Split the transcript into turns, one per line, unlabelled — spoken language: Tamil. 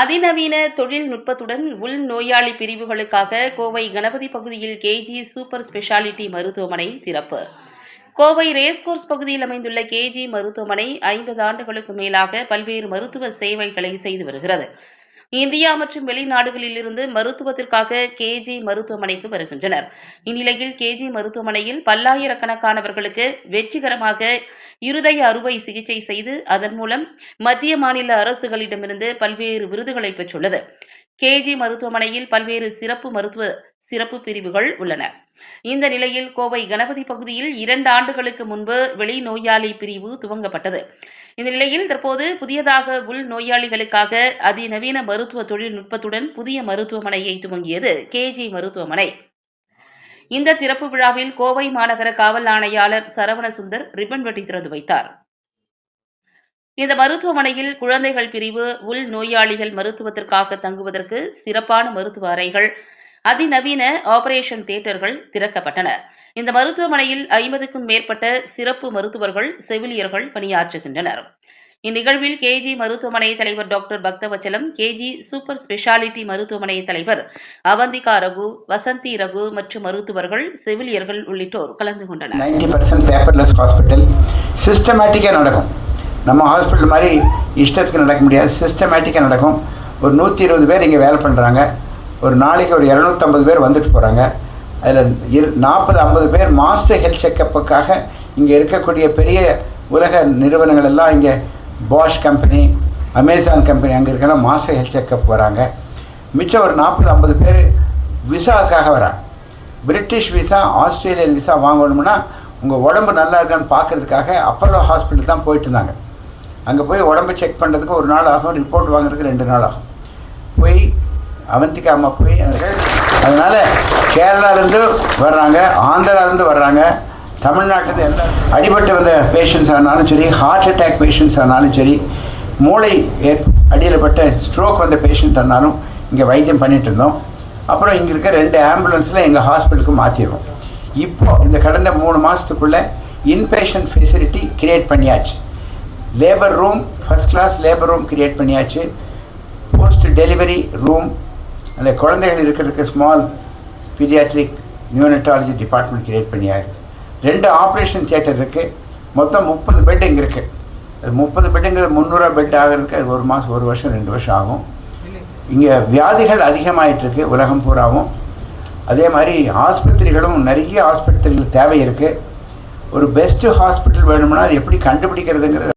அதிநவீன தொழில்நுட்பத்துடன் உள் நோயாளி பிரிவுகளுக்காக கோவை கணபதி பகுதியில் கேஜி சூப்பர் ஸ்பெஷாலிட்டி மருத்துவமனை திறப்பு. கோவை ரேஸ்கோர்ஸ் பகுதியில் அமைந்துள்ள கேஜி மருத்துவமனை 50 ஆண்டுகளுக்கு மேலாக பல்வேறு மருத்துவ சேவைகளை செய்து வருகிறது. இந்தியா மற்றும் வெளிநாடுகளிலிருந்து மருத்துவத்திற்காக கேஜி மருத்துவமனைக்கு வருகின்றனர். இந்நிலையில் கேஜி மருத்துவமனையில் பல்லாயிரக்கணக்கானவர்களுக்கு வெற்றிகரமாக இருதய அறுவை சிகிச்சை செய்து அதன் மூலம் மத்திய மாநில அரசுகளிடமிருந்து பல்வேறு விருதுகளை பெற்றுள்ளது. கேஜி மருத்துவமனையில் பல்வேறு சிறப்பு பிரிவுகள் உள்ளன. இந்த நிலையில் கோவை கணபதி பகுதியில் 2 ஆண்டுகளுக்கு முன்பு வெளிநோயாளி பிரிவு துவங்கப்பட்டது. இந்த நிலையில் தற்போது புதியதாக உள் நோயாளிகளுக்காக அதிநவீன மருத்துவ தொழில்நுட்பத்துடன் புதிய மருத்துவமனையை துவங்கியது கேஜி மருத்துவமனை. இந்த திறப்பு விழாவில் கோவை மாநகர காவல் ஆணையாளர் சரவணசுந்தர் ரிப்பன் வெட்டி திறந்து வைத்தார். இந்த மருத்துவமனையில் குழந்தைகள் பிரிவு, உள் நோயாளிகள் மருத்துவத்திற்காக தங்குவதற்கு சிறப்பான மருத்துவ அறைகள், அதிநவீன ஆபரேஷன் தியேட்டர்கள் திறக்கப்பட்டன. இந்த மருத்துவமனையில் 50க்கும் மேற்பட்ட சிறப்பு மருத்துவர்கள், செவிலியர்கள் பணியாற்றுகின்றனர். இந்நிகழ்வில் கேஜி மருத்துவமனை தலைவர் doctor Bakthavatsalam, KG super speciality மருத்துவமனை தலைவர் அவந்திகா ரகு, வசந்தி ரகு மற்றும் மருத்துவர்கள், செவிலியர்கள் உள்ளிட்டோர் கலந்து கொண்டனர்.
90% பேப்பர்லெஸ் ஹாஸ்பிட்டல் சிஸ்டமேட்டிக்காக நடக்கும். நம்ம ஹாஸ்பிட்டல் மாதிரி இஷ்டத்துக்கு நடக்க முடியாது, சிஸ்டமேட்டிக்காக நடக்கும். ஒரு 120 பேர் இங்கே வேலை பண்ணுறாங்க. ஒரு நாளைக்கு ஒரு 250 பேர் வந்துட்டு போகிறாங்க. அதில் 40-50 பேர் மாஸ்டர் ஹெல்த் செக்கப்புக்காக இங்கே இருக்கக்கூடிய பெரிய உலக நிறுவனங்கள் எல்லாம் இங்கே பாஷ் கம்பெனி, அமேசான் கம்பெனி அங்கே இருக்கிற மாஸ்டர் ஹெல்த் செக்கப் வராங்க. மிச்சம் ஒரு 40-50 பேர் விசாவுக்காக வராங்க. பிரிட்டிஷ் விசா, ஆஸ்திரேலியன் விசா வாங்கணும்னா உங்கள் உடம்பு நல்லா இருக்கான்னு பார்க்குறதுக்காக அப்போலோ ஹாஸ்பிட்டல் தான் போயிட்டு இருந்தாங்க. அங்கே போய் உடம்பை செக் பண்ணுறதுக்கு ஒரு நாள் ஆகும், ரிப்போர்ட் வாங்குறதுக்கு 2 நாள் ஆகும். போய் அவந்திகா அம்மா போய் அதனால் கேரளாவிலேருந்து வர்றாங்க, ஆந்திராவிலேருந்து வர்றாங்க, தமிழ்நாட்டிலேருந்து எல்லாம் அடிபட்டு வந்த பேஷண்ட்ஸ் ஆனாலும் சரி, ஹார்ட் அட்டாக் பேஷண்ட்ஸ் ஆனாலும் சரி, மூளை அடியில் பட்ட ஸ்ட்ரோக் வந்த பேஷண்ட் ஆனாலும் இங்கே வைத்தியம் பண்ணிகிட்டு இருந்தோம். அப்புறம் இங்கே இருக்க 2 ஆம்புலன்ஸில் எங்கள் ஹாஸ்பிட்டலுக்கு மாற்றிடுவோம். இப்போது இந்த கடந்த 3 மாதத்துக்குள்ளே இன்பேஷண்ட் ஃபெசிலிட்டி கிரியேட் பண்ணியாச்சு. Labour room, first class labour room create பண்ணியாச்சு. போஸ்ட் டெலிவரி ரூம், அந்த குழந்தைகள் இருக்கிறதுக்கு small paediatric neonatology department create பண்ணியாயிருக்கு. 2 ஆப்ரேஷன் தியேட்டர் இருக்குது. மொத்தம் 30 பெட் இங்கே இருக்குது. அது 30 பெட்டுங்கிறது 300 பெட் ஆகிறதுக்கு அது 1 மாதம், 1 வருஷம், 2 வருஷம் ஆகும். இங்கே வியாதிகள் அதிகமாகிட்டுருக்கு உலகம் பூராவும். அதே மாதிரி ஆஸ்பத்திரிகளும் நிறைய ஆஸ்பத்திரிகள் தேவை இருக்குது. ஒரு பெஸ்ட்டு ஹாஸ்பிட்டல் வேணும்னா அது எப்படி கண்டுபிடிக்கிறதுங்கிறது